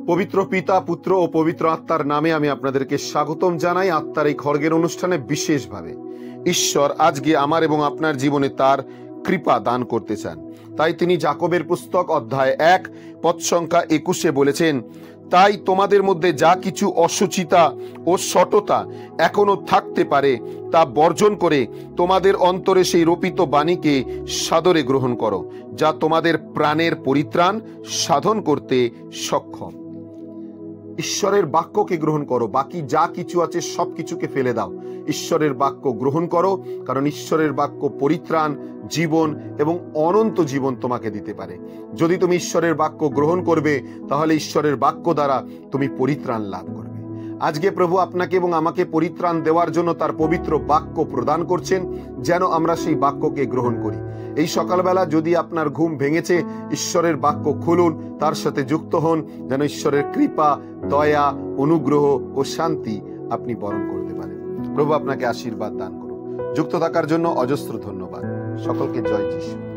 পবিত্র পিতা, পুত্র ও পবিত্র আত্মার নামে আমি আপনাদেরকে স্বাগতম জানাই আত্মার এই খড়গের অনুষ্ঠানে। বিশেষভাবে ঈশ্বর আজকে আমার এবং আপনার জীবনে তার কৃপা দান করতে চান। তাই তিনি যাকবের পুস্তক অধ্যায় 1 পদ সংখ্যা 21 বলেছেন, তাই তোমাদের মধ্যে যা কিছু অশুচিতা ও শটতা এখনো থাকতে পারে তা বর্জন করে তোমাদের অন্তরে সেই রোপিত বাণীকে সাদরে গ্রহণ করো, যা তোমাদের প্রাণের পরিত্রাণ সাধন করতে সক্ষম। ঈশ্বরের বাক্যকে গ্রহণ করো, বাকি যা কিছু আছে সব কিছুকে ফেলে দাও। ঈশ্বরের বাক্য গ্রহণ করো, কারণ ঈশ্বরের বাক্য পরিত্রাণ, জীবন এবং অনন্ত জীবন তোমাকে দিতে পারে। যদি তুমি ঈশ্বরের বাক্য গ্রহণ করবে, তাহলে ঈশ্বরের বাক্য দ্বারা তুমি পরিত্রাণ লাভ করবে। আজকে প্রভু আপনাকে এবং আমাকে পরিত্রাণ দেওয়ার জন্য তার পবিত্র বাক্য প্রদান করছেন, যেন আমরা সেই বাক্যকে গ্রহণ করি। এই সকালবেলা যদি আপনার ঘুম ভেঙেছে, ঈশ্বরের বাক্য খুলুন, তার সাথে যুক্ত হন, যেন ঈশ্বরের কৃপা, দয়া, অনুগ্রহ ও শান্তি আপনি বরণ করতে পারেন। প্রভু আপনাকে আশীর্বাদ দান করুন। যুক্ত থাকার জন্য অজস্র ধন্যবাদ। সকলকে জয় যিশু।